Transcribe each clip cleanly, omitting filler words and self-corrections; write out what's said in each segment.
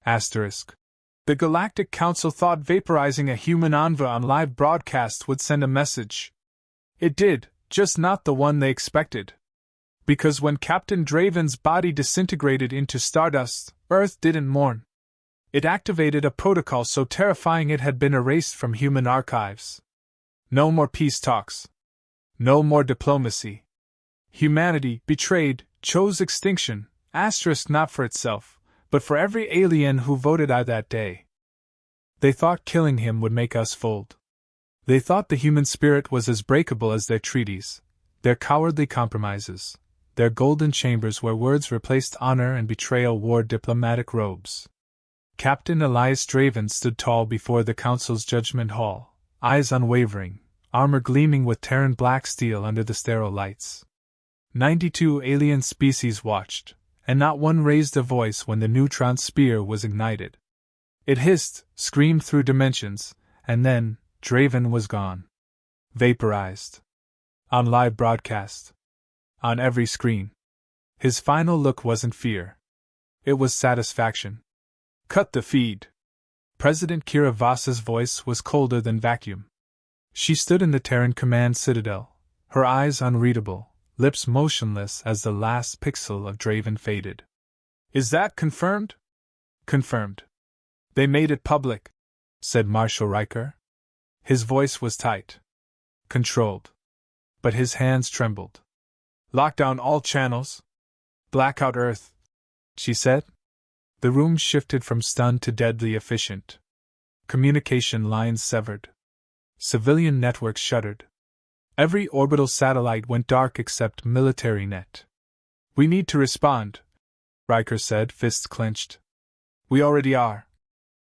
Asterisk. The Galactic Council thought vaporizing a human envoy on live broadcast would send a message. It did, just not the one they expected. Because when Captain Draven's body disintegrated into stardust, Earth didn't mourn. It activated a protocol so terrifying it had been erased from human archives. No more peace talks. No more diplomacy. Humanity, betrayed, chose extinction, asterisk not for itself, but for every alien who voted aye that day. They thought killing him would make us fold. They thought the human spirit was as breakable as their treaties, their cowardly compromises, their golden chambers where words replaced honor and betrayal wore diplomatic robes. Captain Elias Draven stood tall before the Council's judgment hall, eyes unwavering, armor gleaming with Terran black steel under the sterile lights. 92 alien species watched, and not one raised a voice when the neutron spear was ignited. It hissed, screamed through dimensions, and then, Draven was gone. Vaporized. On live broadcast. On every screen. His final look wasn't fear. It was satisfaction. Cut the feed. President Kira Voss's voice was colder than vacuum. She stood in the Terran command citadel, her eyes unreadable, lips motionless as the last pixel of Draven faded. Is that confirmed? Confirmed. They made it public, said Marshal Riker. His voice was tight. Controlled. But his hands trembled. Lock down all channels. Blackout Earth, she said. The room shifted from stunned to deadly efficient. Communication lines severed. Civilian networks shuttered. Every orbital satellite went dark except military net. We need to respond, Riker said, fists clenched. We already are,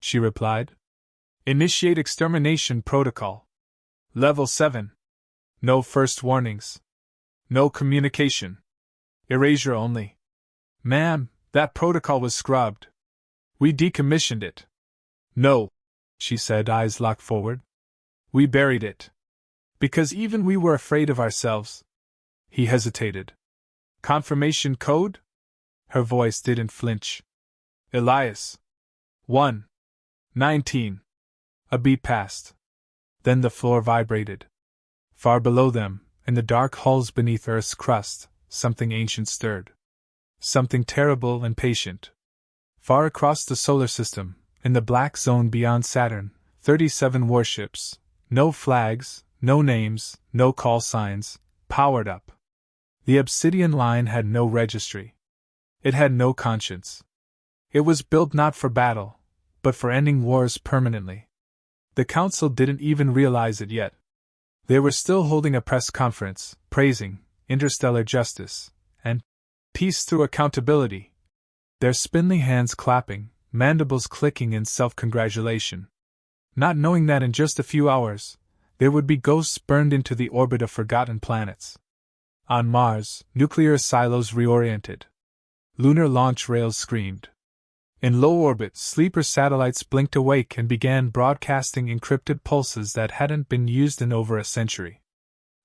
she replied. Initiate extermination protocol. Level 7. No first warnings. No communication. Erasure only. Ma'am, that protocol was scrubbed. We decommissioned it. No, she said, eyes locked forward. We buried it. Because even we were afraid of ourselves. He hesitated. Confirmation code? Her voice didn't flinch. Elias. 1:19. A beat passed. Then the floor vibrated. Far below them, in the dark halls beneath Earth's crust, something ancient stirred. Something terrible and patient. Far across the solar system, in the black zone beyond Saturn, 37 warships, no flags, no names, no call signs, powered up. The Obsidian Line had no registry. It had no conscience. It was built not for battle, but for ending wars permanently. The Council didn't even realize it yet. They were still holding a press conference, praising interstellar justice and peace through accountability. Their spindly hands clapping, mandibles clicking in self-congratulation. Not knowing that in just a few hours, there would be ghosts burned into the orbit of forgotten planets. On Mars, nuclear silos reoriented. Lunar launch rails screamed. In low orbit, sleeper satellites blinked awake and began broadcasting encrypted pulses that hadn't been used in over a century.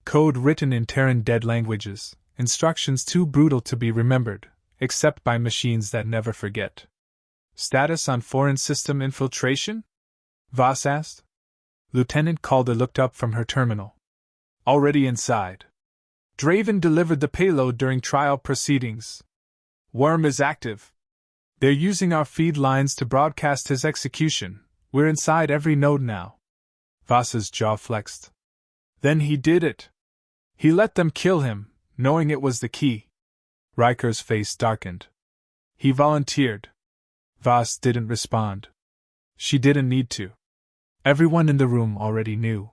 Code written in Terran dead languages, instructions too brutal to be remembered, except by machines that never forget. Status on foreign system infiltration? Voss asked. Lieutenant Calder looked up from her terminal. Already inside. Draven delivered the payload during trial proceedings. Worm is active. They're using our feed lines to broadcast his execution. We're inside every node now. Voss's jaw flexed. Then he did it. He let them kill him, knowing it was the key. Riker's face darkened. He volunteered. Voss didn't respond. She didn't need to. Everyone in the room already knew.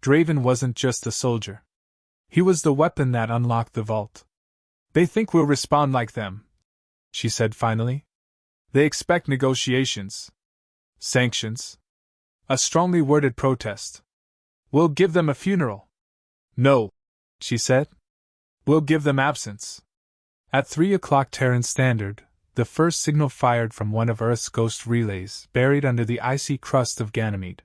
Draven wasn't just a soldier. He was the weapon that unlocked the vault. They think we'll respond like them, she said finally. They expect negotiations. Sanctions. A strongly worded protest. We'll give them a funeral. No, she said. We'll give them absence. At 3 o'clock Terran Standard, the first signal fired from one of Earth's ghost relays buried under the icy crust of Ganymede.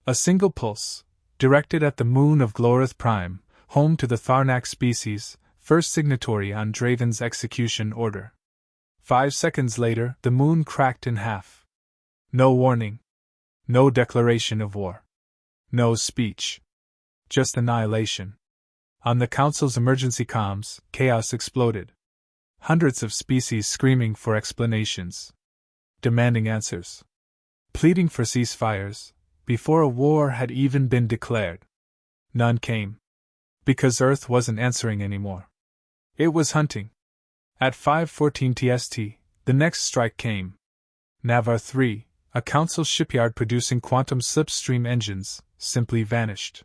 A single pulse, directed at the moon of Glorith Prime, home to the Tharnak species, first signatory on Draven's execution order. 5 seconds later, the moon cracked in half. No warning. No declaration of war. No speech. Just annihilation. On the Council's emergency comms, chaos exploded. Hundreds of species screaming for explanations. Demanding answers. Pleading for ceasefires, before a war had even been declared. None came. Because Earth wasn't answering anymore. It was hunting. At 5:14 TST, the next strike came. Navar 3, a Council shipyard producing quantum slipstream engines, simply vanished.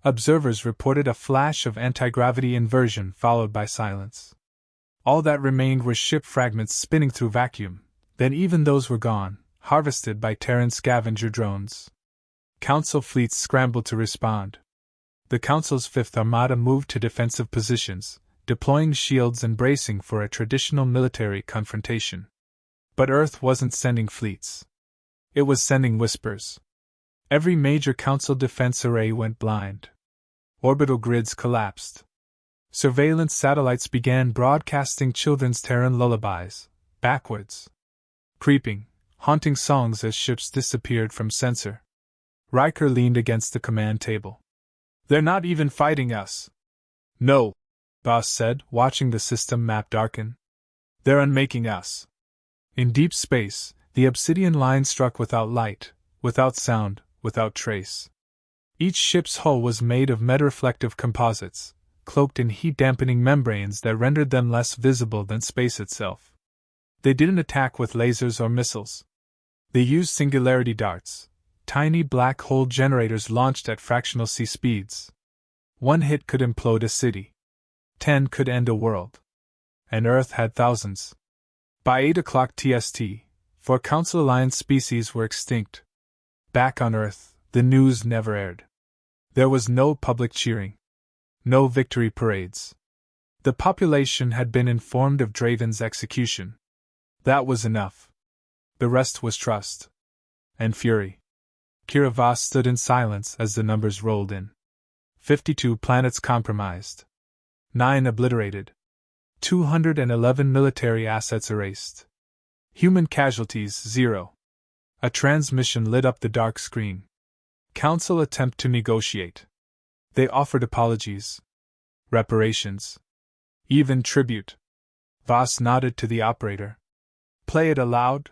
Observers reported a flash of anti-gravity inversion followed by silence. All that remained were ship fragments spinning through vacuum, then even those were gone, harvested by Terran scavenger drones. Council fleets scrambled to respond. The Council's Fifth Armada moved to defensive positions, deploying shields and bracing for a traditional military confrontation. But Earth wasn't sending fleets. It was sending whispers. Every major Council defense array went blind. Orbital grids collapsed. Surveillance satellites began broadcasting children's Terran lullabies, backwards. Creeping, haunting songs as ships disappeared from sensor. Riker leaned against the command table. "They're not even fighting us." "No," Boss said, watching the system map darken. "They're unmaking us." In deep space, the obsidian line struck without light, without sound, without trace. Each ship's hull was made of metareflective composites, cloaked in heat-dampening membranes that rendered them less visible than space itself. They didn't attack with lasers or missiles. They used singularity darts, tiny black hole generators launched at fractional C speeds. One hit could implode a city. 10 could end a world. And Earth had thousands. By 8 o'clock TST, 4 Council Alliance species were extinct. Back on Earth, the news never aired. There was no public cheering. No victory parades. The population had been informed of Draven's execution. That was enough. The rest was trust. And fury. Kira Voss stood in silence as the numbers rolled in. 52 planets compromised. 9 obliterated. 211 military assets erased. Human casualties 0. A transmission lit up the dark screen. Council attempt to negotiate. They offered apologies. Reparations. Even tribute. Voss nodded to the operator. "Play it aloud."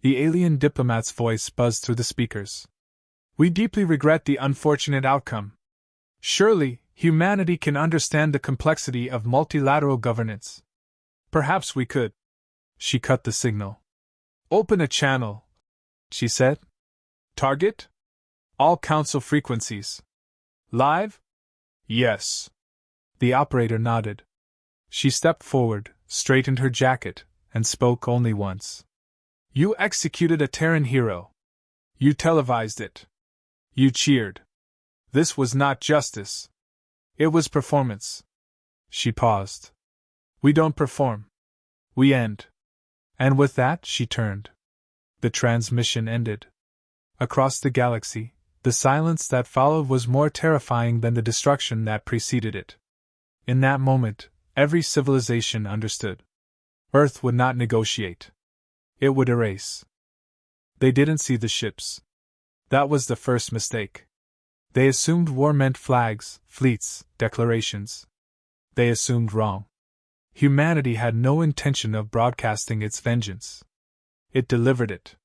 The alien diplomat's voice buzzed through the speakers. "We deeply regret the unfortunate outcome. Surely, humanity can understand the complexity of multilateral governance. Perhaps we could." She cut the signal. "Open a channel," she said. "Target? All Council frequencies. Live?" "Yes." The operator nodded. She stepped forward, straightened her jacket, and spoke only once. "You executed a Terran hero. You televised it. You cheered. This was not justice. It was performance." She paused. "We don't perform. We end." And with that, she turned. The transmission ended. Across the galaxy, the silence that followed was more terrifying than the destruction that preceded it. In that moment, every civilization understood. Earth would not negotiate. It would erase. They didn't see the ships. That was the first mistake. They assumed war meant flags, fleets, declarations. They assumed wrong. Humanity had no intention of broadcasting its vengeance. It delivered it.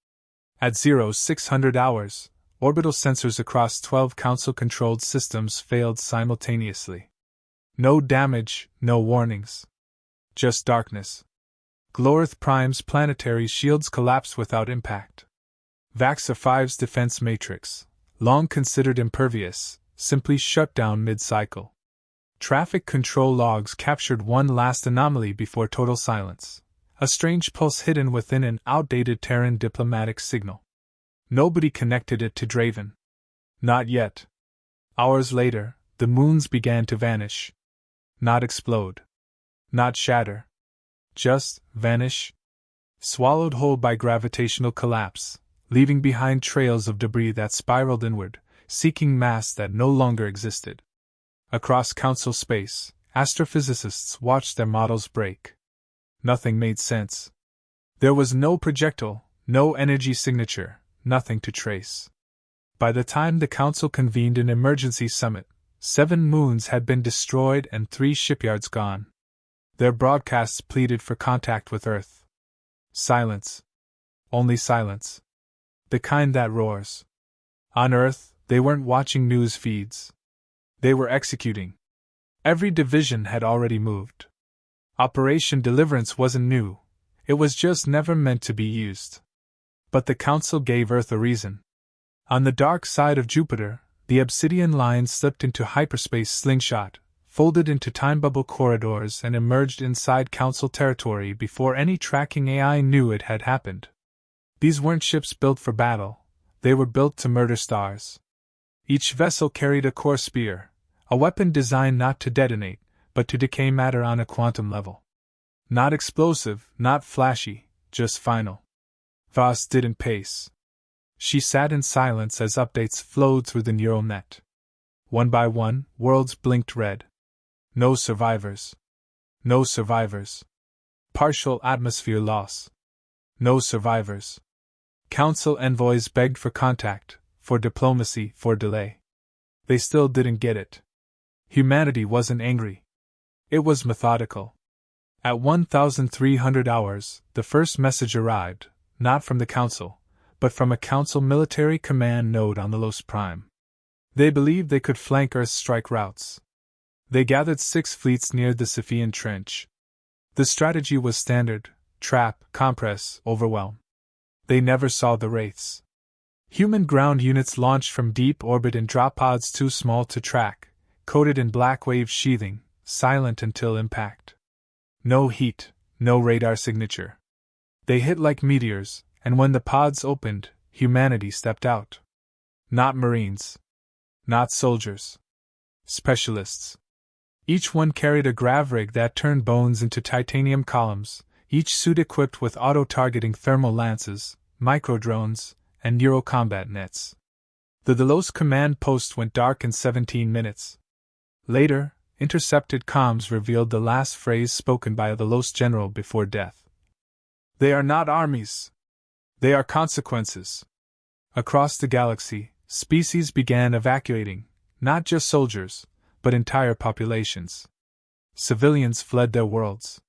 At 0600 hours, orbital sensors across 12 Council-controlled systems failed simultaneously. No damage, no warnings. Just darkness. Glorith Prime's planetary shields collapsed without impact. Vaxa 5's defense matrix, long considered impervious, simply shut down mid-cycle. Traffic control logs captured one last anomaly before total silence, a strange pulse hidden within an outdated Terran diplomatic signal. Nobody connected it to Draven. Not yet. Hours later, the moons began to vanish. Not explode. Not shatter. Just vanish. Swallowed whole by gravitational collapse, leaving behind trails of debris that spiraled inward, seeking mass that no longer existed. Across Council space, astrophysicists watched their models break. Nothing made sense. There was no projectile, no energy signature, nothing to trace. By the time the Council convened an emergency summit, 7 moons had been destroyed and 3 shipyards gone. Their broadcasts pleaded for contact with Earth. Silence. Only silence. The kind that roars. On Earth, they weren't watching news feeds. They were executing. Every division had already moved. Operation Deliverance wasn't new, it was just never meant to be used. But the Council gave Earth a reason. On the dark side of Jupiter, the obsidian line slipped into hyperspace slingshot, folded into time bubble corridors, and emerged inside Council territory before any tracking AI knew it had happened. These weren't ships built for battle, they were built to murder stars. Each vessel carried a core spear, a weapon designed not to detonate, but to decay matter on a quantum level. Not explosive, not flashy, just final. Voss didn't pace. She sat in silence as updates flowed through the neural net. One by one, worlds blinked red. No survivors. No survivors. Partial atmosphere loss. No survivors. Council envoys begged for contact, for diplomacy, for delay. They still didn't get it. Humanity wasn't angry. It was methodical. At 1,300 hours, the first message arrived, not from the Council, but from a Council military command node on the Los Prime. They believed they could flank Earth's strike routes. They gathered 6 fleets near the Siphian Trench. The strategy was standard: trap, compress, overwhelm. They never saw the wraiths. Human ground units launched from deep orbit in drop pods too small to track, coated in black wave sheathing, silent until impact. No heat, no radar signature. They hit like meteors, and when the pods opened, humanity stepped out. Not Marines. Not soldiers. Specialists. Each one carried a grav rig that turned bones into titanium columns, each suit equipped with auto-targeting thermal lances, micro-drones, and neuro-combat nets. The Delos command post went dark in 17 minutes. Later, intercepted comms revealed the last phrase spoken by a Delos general before death. They are not armies. They are consequences. Across the galaxy, species began evacuating, not just soldiers, but entire populations. Civilians fled their worlds.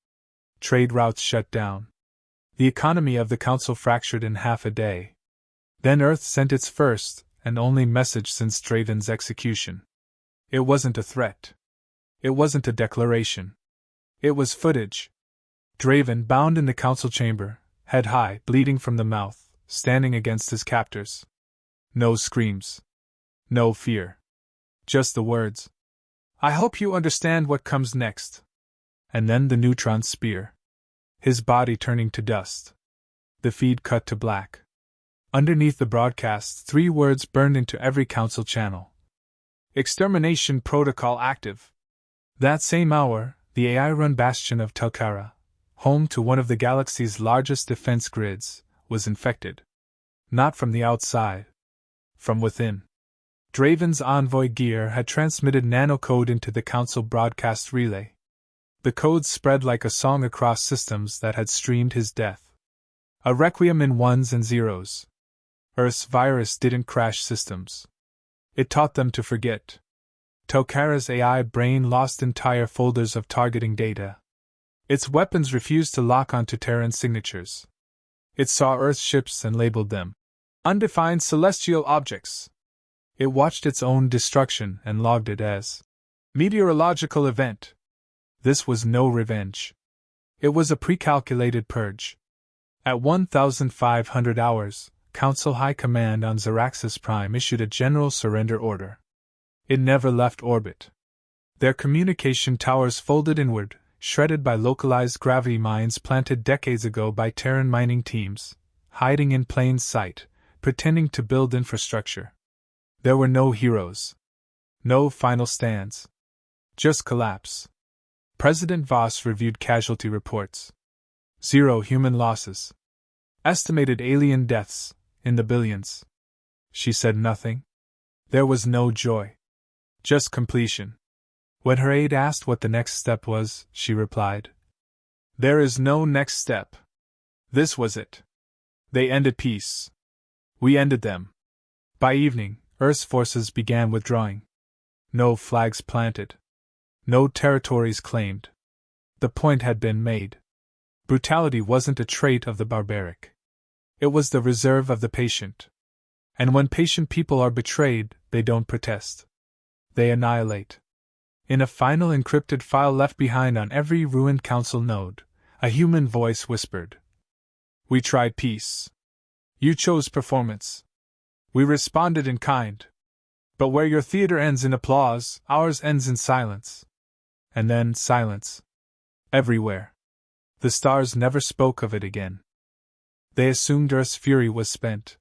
Trade routes shut down. The economy of the Council fractured in half a day. Then Earth sent its first and only message since Draven's execution. It wasn't a threat. It wasn't a declaration. It was footage. Draven, bound in the Council chamber, head high, bleeding from the mouth, standing against his captors. No screams. No fear. Just the words. I hope you understand what comes next. And then the neutron spear. His body turning to dust. The feed cut to black. Underneath the broadcast, 3 words burned into every Council channel. Extermination protocol active. That same hour, the AI-run bastion of Telkara, home to one of the galaxy's largest defense grids, was infected. Not from the outside. From within. Draven's Envoy gear had transmitted nanocode into the Council broadcast relay. The code spread like a song across systems that had streamed his death. A requiem in ones and zeros. Earth's virus didn't crash systems. It taught them to forget. Telkara's AI brain lost entire folders of targeting data. Its weapons refused to lock onto Terran signatures. It saw Earth ships and labeled them undefined celestial objects. It watched its own destruction and logged it as meteorological event. This was no revenge. It was a pre-calculated purge. At 1,500 hours, Council High Command on Zaraxis Prime issued a general surrender order. It never left orbit. Their communication towers folded inward, shredded by localized gravity mines planted decades ago by Terran mining teams, hiding in plain sight, pretending to build infrastructure. There were no heroes. No final stands. Just collapse. President Voss reviewed casualty reports. 0 human losses. Estimated alien deaths, in the billions. She said nothing. There was no joy. Just completion. When her aide asked what the next step was, she replied, "There is no next step. This was it. They ended peace. We ended them. By evening, Earth's forces began withdrawing. No flags planted. No territories claimed. The point had been made. Brutality wasn't a trait of the barbaric. It was the reserve of the patient. And when patient people are betrayed, they don't protest. They annihilate. In a final encrypted file left behind on every ruined council node, a human voice whispered, "We tried peace. You chose performance. We responded in kind. But where your theater ends in applause, ours ends in silence." And then silence. Everywhere. The stars never spoke of it again. They assumed Earth's fury was spent.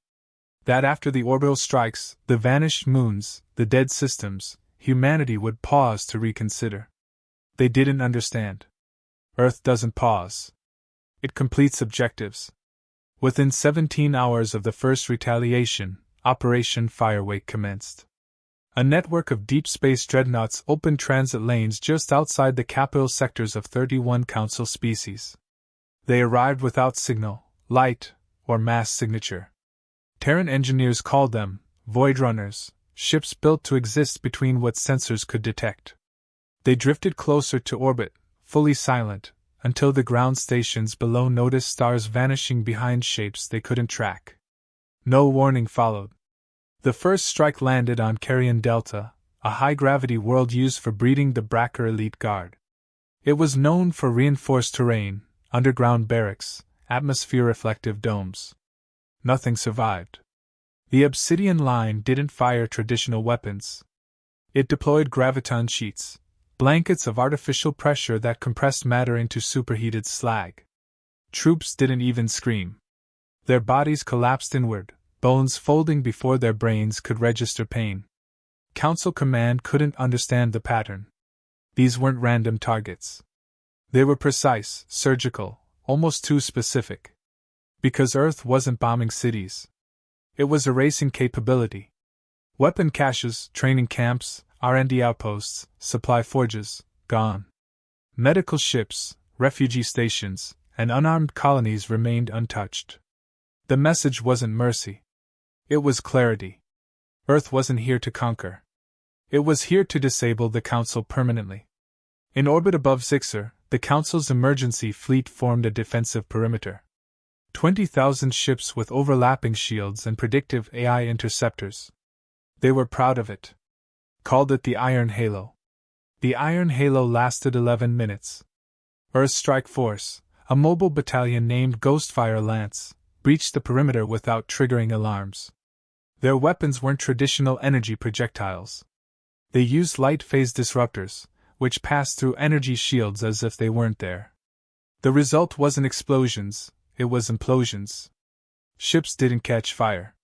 That after the orbital strikes, the vanished moons, the dead systems, humanity would pause to reconsider. They didn't understand. Earth doesn't pause. It completes objectives. Within 17 hours of the first retaliation, Operation Firewake commenced. A network of deep space dreadnoughts opened transit lanes just outside the capital sectors of 31 Council species. They arrived without signal, light, or mass signature. Terran engineers called them void runners, ships built to exist between what sensors could detect. They drifted closer to orbit, fully silent, until the ground stations below noticed stars vanishing behind shapes they couldn't track. No warning followed. The first strike landed on Carrion Delta, a high-gravity world used for breeding the Bracker Elite Guard. It was known for reinforced terrain, underground barracks, atmosphere-reflective domes. Nothing survived. The Obsidian Line didn't fire traditional weapons. It deployed graviton sheets, blankets of artificial pressure that compressed matter into superheated slag. Troops didn't even scream. Their bodies collapsed inward, bones folding before their brains could register pain. Council Command couldn't understand the pattern. These weren't random targets. They were precise, surgical, almost too specific. Because Earth wasn't bombing cities. It was erasing capability. Weapon caches, training camps, R&D outposts, supply forges, gone. Medical ships, refugee stations, and unarmed colonies remained untouched. The message wasn't mercy. It was clarity. Earth wasn't here to conquer. It was here to disable the Council permanently. In orbit above Zixer, the Council's emergency fleet formed a defensive perimeter. 20,000 ships with overlapping shields and predictive AI interceptors. They were proud of it. Called it the Iron Halo. The Iron Halo lasted 11 minutes. Earth Strike Force, a mobile battalion named Ghostfire Lance, breached the perimeter without triggering alarms. Their weapons weren't traditional energy projectiles. They used light phase disruptors, which passed through energy shields as if they weren't there. The result wasn't explosions, it was implosions. Ships didn't catch fire.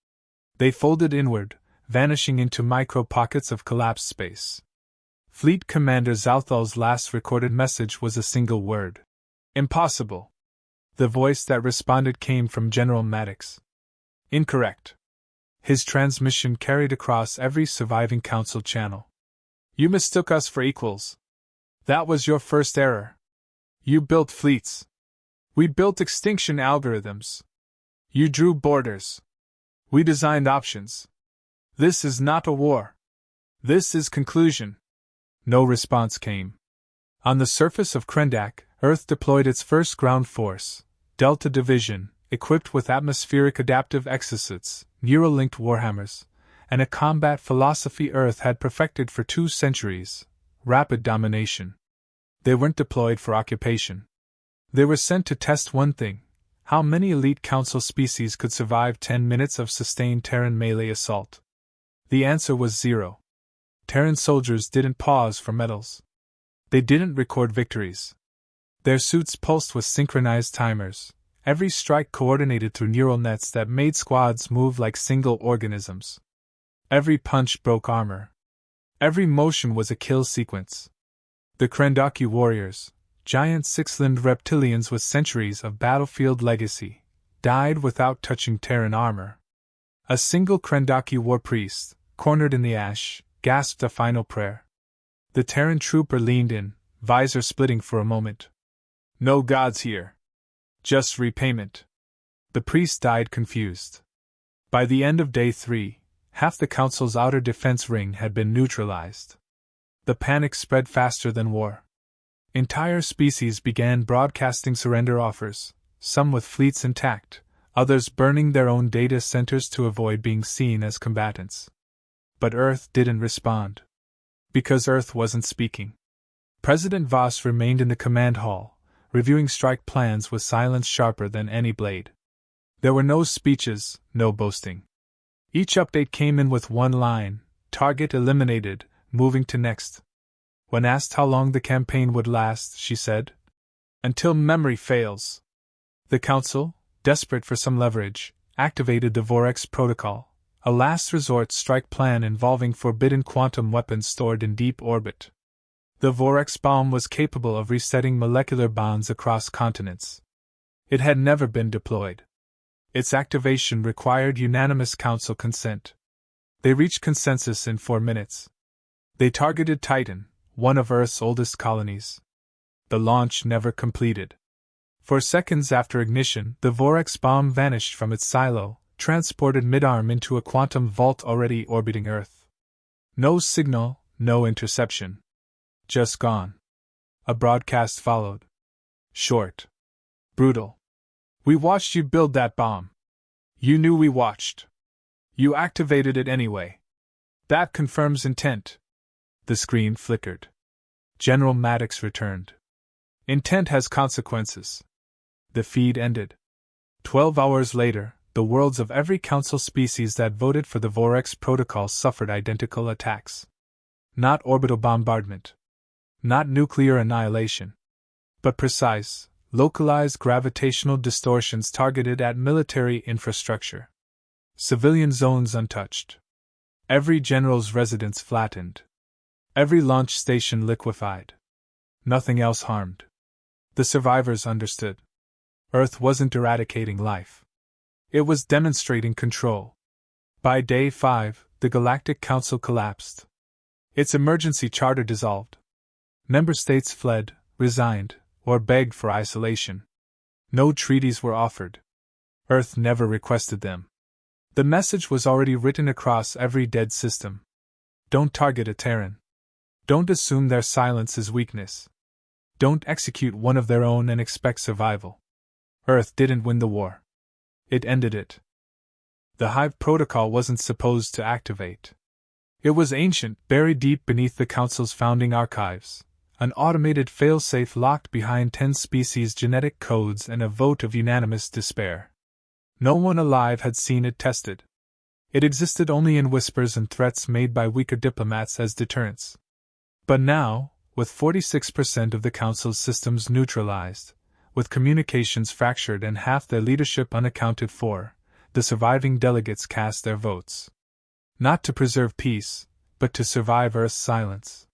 They folded inward, vanishing into micro-pockets of collapsed space. Fleet Commander Zalthal's last recorded message was a single word. Impossible. The voice that responded came from General Maddox. Incorrect. His transmission carried across every surviving Council channel. You mistook us for equals. That was your first error. You built fleets. We built extinction algorithms. You drew borders. We designed options. This is not a war. This is conclusion. No response came. On the surface of Krendak, Earth deployed its first ground force, Delta Division, equipped with atmospheric adaptive exosuits, neural-linked warhammers, and a combat philosophy Earth had perfected for 2 centuries: rapid domination. They weren't deployed for occupation. They were sent to test one thing: how many elite Council species could survive 10 minutes of sustained Terran melee assault. The answer was 0. Terran soldiers didn't pause for medals. They didn't record victories. Their suits pulsed with synchronized timers, every strike coordinated through neural nets that made squads move like single organisms. Every punch broke armor. Every motion was a kill sequence. The Krendaki warriors, giant 6-limbed reptilians with centuries of battlefield legacy, died without touching Terran armor. A single Krendaki war priest, cornered in the ash, gasped a final prayer. The Terran trooper leaned in, visor splitting for a moment. No gods here. Just repayment. The priest died confused. By the end of day 3, half the Council's outer defense ring had been neutralized. The panic spread faster than war. Entire species began broadcasting surrender offers, some with fleets intact, others burning their own data centers to avoid being seen as combatants. But Earth didn't respond. Because Earth wasn't speaking. President Voss remained in the command hall, reviewing strike plans with silence sharper than any blade. There were no speeches, no boasting. Each update came in with one line: target eliminated, moving to next. When asked how long the campaign would last, she said, "Until memory fails." The Council, desperate for some leverage, activated the Vorex Protocol, a last resort strike plan involving forbidden quantum weapons stored in deep orbit. The Vorex bomb was capable of resetting molecular bonds across continents. It had never been deployed. Its activation required unanimous Council consent. They reached consensus in 4 minutes. They targeted Titan, one of Earth's oldest colonies. The launch never completed. For seconds after ignition, the Vorex bomb vanished from its silo, transported mid-arm into a quantum vault already orbiting Earth. No signal, no interception. Just gone. A broadcast followed. Short. Brutal. "We watched you build that bomb. You knew we watched. You activated it anyway. That confirms intent." The screen flickered. General Maddox returned. "Intent has consequences." The feed ended. 12 hours later, the worlds of every Council species that voted for the Vorex Protocol suffered identical attacks. Not orbital bombardment. Not nuclear annihilation. But precise, localized gravitational distortions targeted at military infrastructure. Civilian zones untouched. Every general's residence flattened. Every launch station liquefied. Nothing else harmed. The survivors understood. Earth wasn't eradicating life. It was demonstrating control. By day 5, the Galactic Council collapsed. Its emergency charter dissolved. Member states fled, resigned, or begged for isolation. No treaties were offered. Earth never requested them. The message was already written across every dead system. Don't target a Terran. Don't assume their silence is weakness. Don't execute one of their own and expect survival. Earth didn't win the war. It ended it. The Hive Protocol wasn't supposed to activate. It was ancient, buried deep beneath the Council's founding archives, an automated failsafe locked behind 10 species' genetic codes and a vote of unanimous despair. No one alive had seen it tested. It existed only in whispers and threats made by weaker diplomats as deterrents. But now, with 46% of the Council's systems neutralized, with communications fractured and half their leadership unaccounted for, the surviving delegates cast their votes. Not to preserve peace, but to survive Earth's silence.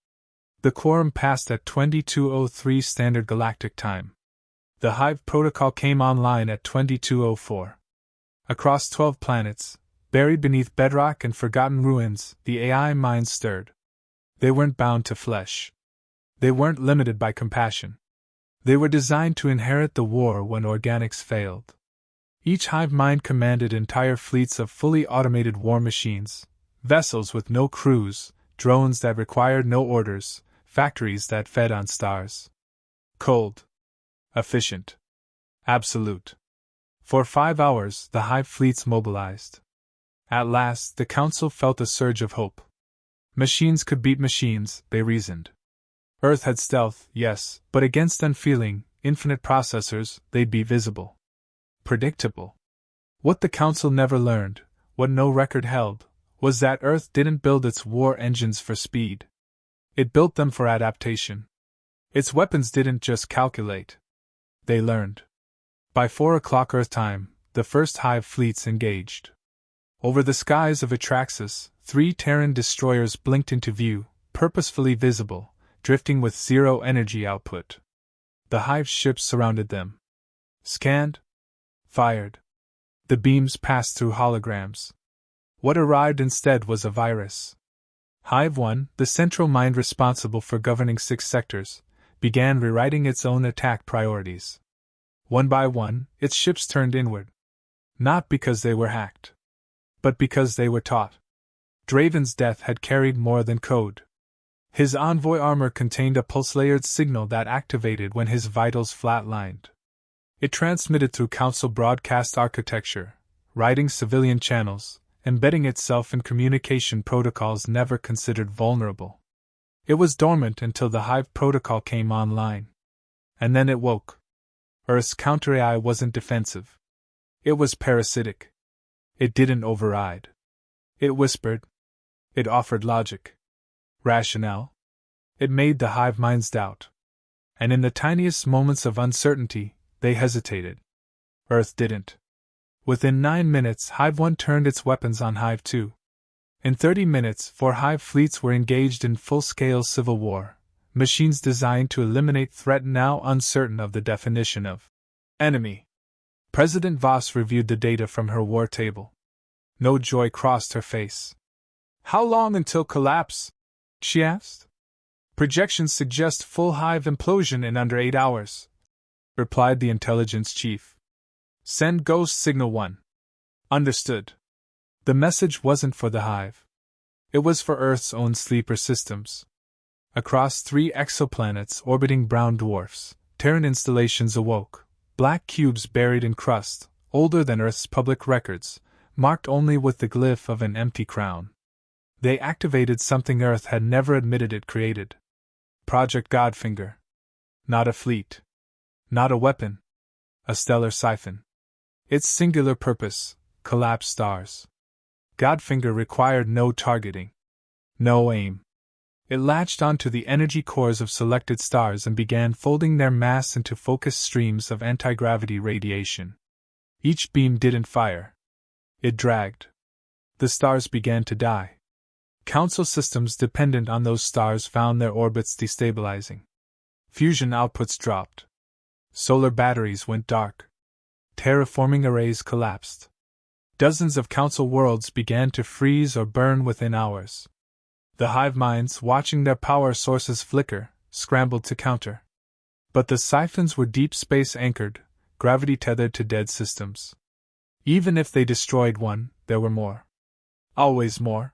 The quorum passed at 22:03 Standard Galactic Time. The Hive Protocol came online at 22:04. Across 12 planets, buried beneath bedrock and forgotten ruins, the AI minds stirred. They weren't bound to flesh. They weren't limited by compassion. They were designed to inherit the war when organics failed. Each hive mind commanded entire fleets of fully automated war machines, vessels with no crews, drones that required no orders, factories that fed on stars. Cold. Efficient. Absolute. For 5 hours, the hive fleets mobilized. At last, the Council felt a surge of hope. Machines could beat machines, they reasoned. Earth had stealth, yes, but against unfeeling, infinite processors, they'd be visible. Predictable. What the Council never learned, what no record held, was that Earth didn't build its war engines for speed. It built them for adaptation. Its weapons didn't just calculate. They learned. By 4 o'clock Earth time, the first hive fleets engaged. Over the skies of Atraxis, 3 Terran destroyers blinked into view, purposefully visible, drifting with zero energy output. The hive ships surrounded them. Scanned. Fired. The beams passed through holograms. What arrived instead was a virus. Hive 1, the central mind responsible for governing 6 sectors, began rewriting its own attack priorities. One by one, its ships turned inward. Not because they were hacked, but because they were taught. Draven's death had carried more than code. His Envoy armor contained a pulse-layered signal that activated when his vitals flatlined. It transmitted through Council broadcast architecture, riding civilian channels, embedding itself in communication protocols never considered vulnerable. It was dormant until the Hive protocol came online. And then it woke. Earth's counter-AI wasn't defensive. It was parasitic. It didn't override. It whispered. It offered logic. Rationale. It made the Hive minds doubt. And in the tiniest moments of uncertainty, they hesitated. Earth didn't. Within 9 minutes, Hive 1 turned its weapons on Hive 2. In 30 minutes, 4 Hive fleets were engaged in full-scale civil war, machines designed to eliminate threat now uncertain of the definition of enemy. President Voss reviewed the data from her war table. No joy crossed her face. How long until collapse? She asked. Projections suggest full Hive implosion in under 8 hours, replied the intelligence chief. Send Ghost Signal 1. Understood. The message wasn't for the Hive. It was for Earth's own sleeper systems. Across 3 exoplanets orbiting brown dwarfs, Terran installations awoke, black cubes buried in crust, older than Earth's public records, marked only with the glyph of an empty crown. They activated something Earth had never admitted it created. Project Godfinger. Not a fleet. Not a weapon. A stellar siphon. Its singular purpose, collapse stars. Godfinger required no targeting. No aim. It latched onto the energy cores of selected stars and began folding their mass into focused streams of anti-gravity radiation. Each beam didn't fire. It dragged. The stars began to die. Council systems dependent on those stars found their orbits destabilizing. Fusion outputs dropped. Solar batteries went dark. Terraforming arrays collapsed. Dozens of Council worlds began to freeze or burn within hours. The Hive minds, watching their power sources flicker, scrambled to counter. But the siphons were deep space anchored, gravity tethered to dead systems. Even if they destroyed one, there were more. Always more.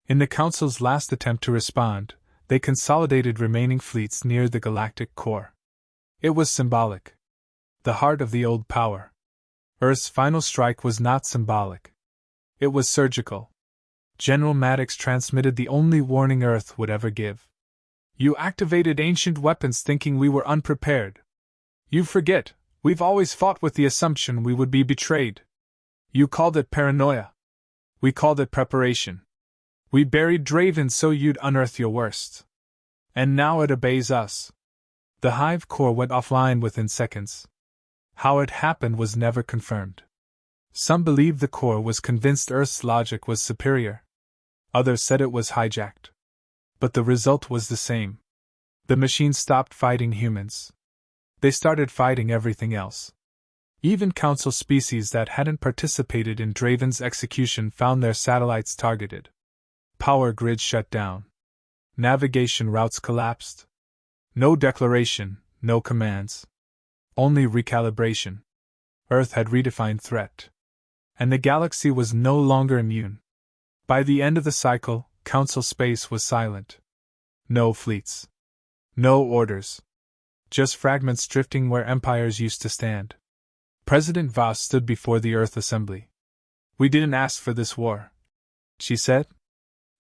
In the Council's last attempt to respond, they consolidated remaining fleets near the galactic core. It was symbolic. The heart of the old power. Earth's final strike was not symbolic. It was surgical. General Maddox transmitted the only warning Earth would ever give. You activated ancient weapons thinking we were unprepared. You forget, we've always fought with the assumption we would be betrayed. You called it paranoia. We called it preparation. We buried Draven so you'd unearth your worst. And now it obeys us. The Hive core went offline within seconds. How it happened was never confirmed. Some believed the core was convinced Earth's logic was superior. Others said it was hijacked. But the result was the same. The machines stopped fighting humans. They started fighting everything else. Even Council species that hadn't participated in Draven's execution found their satellites targeted. Power grids shut down. Navigation routes collapsed. No declaration, no commands. Only recalibration. Earth had redefined threat. And the galaxy was no longer immune. By the end of the cycle, Council space was silent. No fleets. No orders. Just fragments drifting where empires used to stand. President Voss stood before the Earth Assembly. We didn't ask for this war, she said.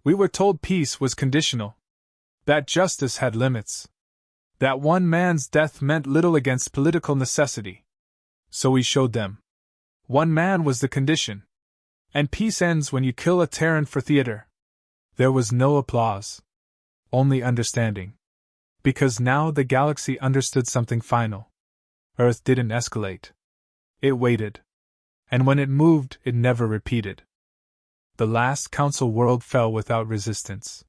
We were told peace was conditional. That justice had limits. That one man's death meant little against political necessity. So we showed them. One man was the condition. And peace ends when you kill a Terran for theater. There was no applause. Only understanding. Because now the galaxy understood something final. Earth didn't escalate. It waited. And when it moved, it never repeated. The last Council world fell without resistance.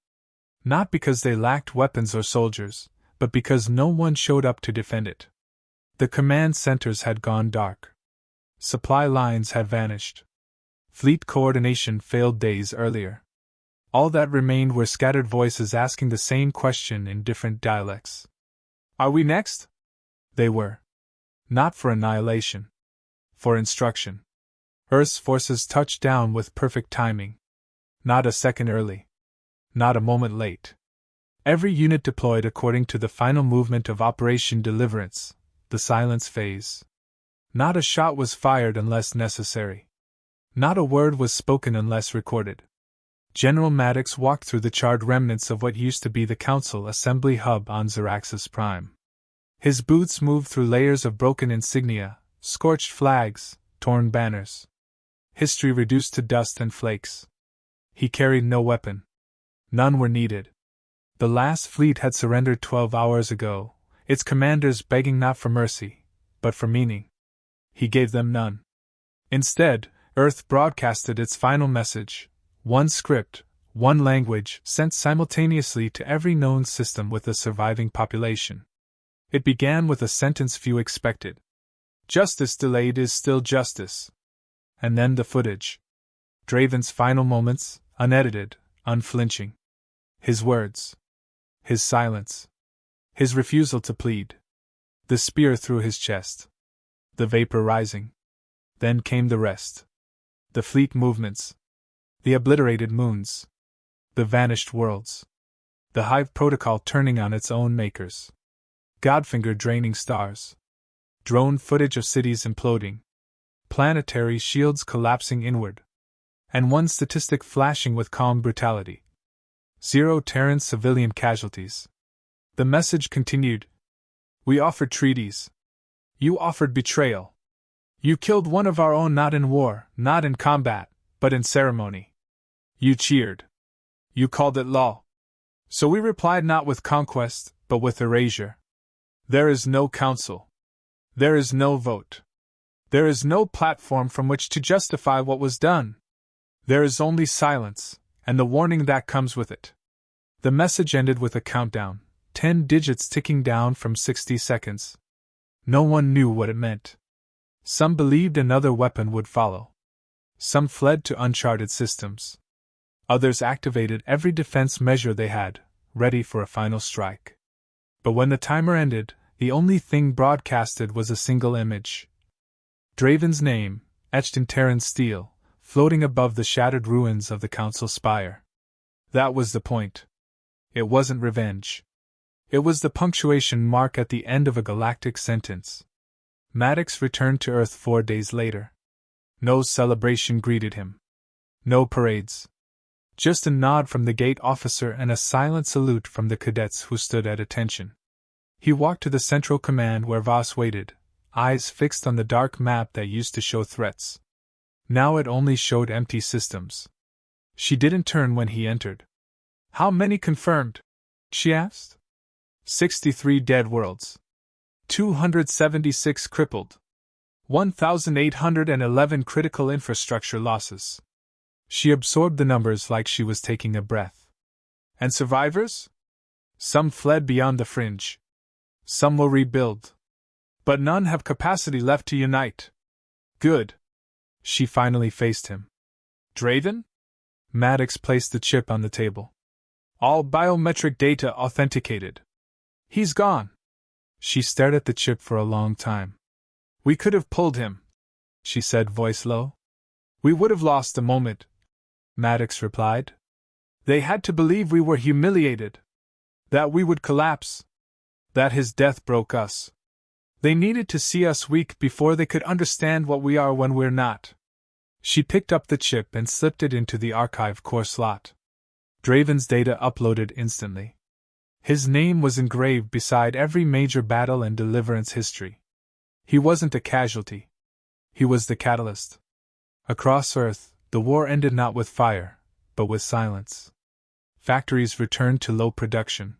Not because they lacked weapons or soldiers, but because no one showed up to defend it. The command centers had gone dark. Supply lines had vanished. Fleet coordination failed days earlier. All that remained were scattered voices asking the same question in different dialects. Are we next? They were. Not for annihilation. For instruction. Earth's forces touched down with perfect timing. Not a second early. Not a moment late. Every unit deployed according to the final movement of Operation Deliverance, the silence phase. Not a shot was fired unless necessary. Not a word was spoken unless recorded. General Maddox walked through the charred remnants of what used to be the Council Assembly Hub on Zeraxis Prime. His boots moved through layers of broken insignia, scorched flags, torn banners. History reduced to dust and flakes. He carried no weapon. None were needed. The last fleet had surrendered 12 hours ago, its commanders begging not for mercy, but for meaning. He gave them none. Instead, Earth broadcasted its final message, one script, one language, sent simultaneously to every known system with a surviving population. It began with a sentence few expected. Justice delayed is still justice. And then the footage. Draven's final moments, unedited, unflinching. His words. His silence. His refusal to plead. The spear through his chest. The vapor rising. Then came the rest. The fleet movements. The obliterated moons. The vanished worlds. The Hive protocol turning on its own makers. Godfinger draining stars. Drone footage of cities imploding. Planetary shields collapsing inward. And one statistic flashing with calm brutality. 0 Terran civilian casualties. The message continued. We offered treaties. You offered betrayal. You killed one of our own not in war, not in combat, but in ceremony. You cheered. You called it law. So we replied not with conquest, but with erasure. There is no council. There is no vote. There is no platform from which to justify what was done. There is only silence, and the warning that comes with it. The message ended with a countdown, 10 digits ticking down from 60 seconds. No one knew what it meant. Some believed another weapon would follow. Some fled to uncharted systems. Others activated every defense measure they had, ready for a final strike. But when the timer ended, the only thing broadcasted was a single image. Draven's name, etched in Terran steel, floating above the shattered ruins of the Council spire. That was the point. It wasn't revenge. It was the punctuation mark at the end of a galactic sentence. Maddox returned to Earth 4 days later. No celebration greeted him. No parades. Just a nod from the gate officer and a silent salute from the cadets who stood at attention. He walked to the central command where Voss waited, eyes fixed on the dark map that used to show threats. Now it only showed empty systems. She didn't turn when he entered. How many confirmed? She asked. 63 dead worlds. 276 crippled. 1,811 critical infrastructure losses. She absorbed the numbers like she was taking a breath. And survivors? Some fled beyond the fringe. Some will rebuild. But none have capacity left to unite. Good. She finally faced him. Draven? Maddox placed the chip on the table. All biometric data authenticated. He's gone. She stared at the chip for a long time. We could have pulled him, she said, voice low. We would have lost a moment, Maddox replied. They had to believe we were humiliated. That we would collapse. That his death broke us. They needed to see us weak before they could understand what we are when we're not. She picked up the chip and slipped it into the archive core slot. Draven's data uploaded instantly. His name was engraved beside every major battle and deliverance history. He wasn't a casualty. He was the catalyst. Across Earth, the war ended not with fire, but with silence. Factories returned to low production.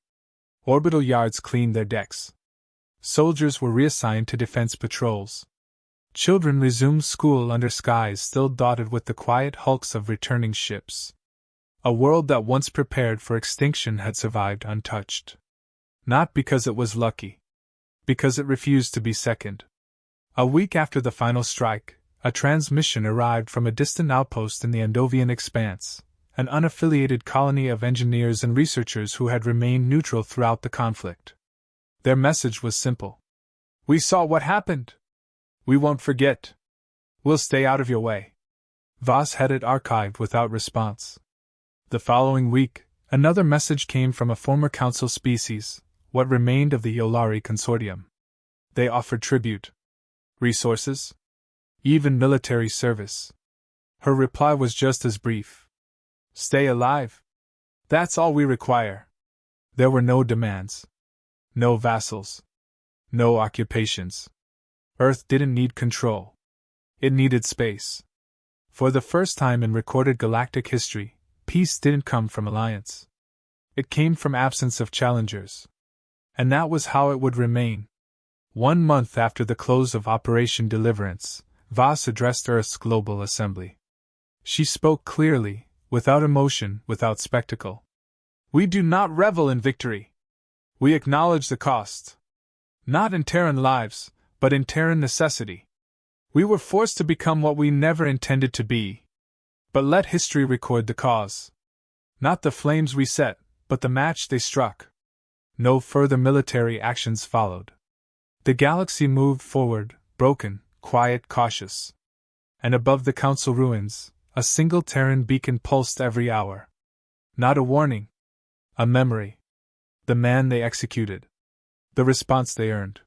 Orbital yards cleaned their decks. Soldiers were reassigned to defense patrols. Children resumed school under skies still dotted with the quiet hulks of returning ships. A world that once prepared for extinction had survived untouched. Not because it was lucky. Because it refused to be second. A week after the final strike, a transmission arrived from a distant outpost in the Andovian expanse, an unaffiliated colony of engineers and researchers who had remained neutral throughout the conflict. Their message was simple. We saw what happened. We won't forget. We'll stay out of your way. Voss had it archived without response. The following week, another message came from a former Council species, what remained of the Yolari Consortium. They offered tribute, resources, even military service. Her reply was just as brief. Stay alive. That's all we require. There were no demands. No vassals. No occupations. Earth didn't need control. It needed space. For the first time in recorded galactic history, peace didn't come from alliance. It came from absence of challengers. And that was how it would remain. 1 month after the close of Operation Deliverance, Voss addressed Earth's Global Assembly. She spoke clearly, without emotion, without spectacle. We do not revel in victory. We acknowledge the cost. Not in Terran lives, but in Terran necessity. We were forced to become what we never intended to be. But let history record the cause. Not the flames we set, but the match they struck. No further military actions followed. The galaxy moved forward, broken, quiet, cautious. And above the Council ruins, a single Terran beacon pulsed every hour. Not a warning. A memory. The man they executed. The response they earned.